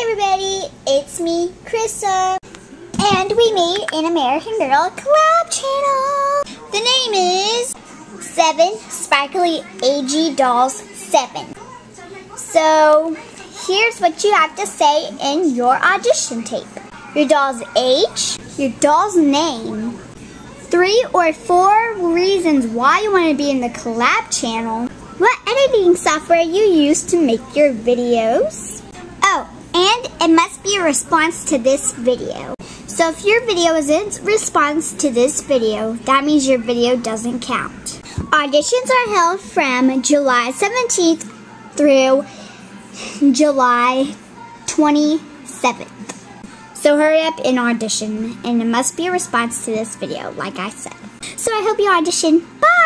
everybody, it's me, Krista, and we made an American Girl collab channel. The name is 7 Sparkly AG Dolls 7. So, here's what you have to say in your audition tape. Your doll's age, your doll's name, 3 or 4 reasons why you want to be in the collab channel, what editing software you use to make your videos. Oh, and it must be a response to this video. So if your video isn't response to this video, that means your video doesn't count. Auditions are held from July 17th through July 27th. So hurry up and audition, and it must be a response to this video, like I said. So I hope you audition. Bye!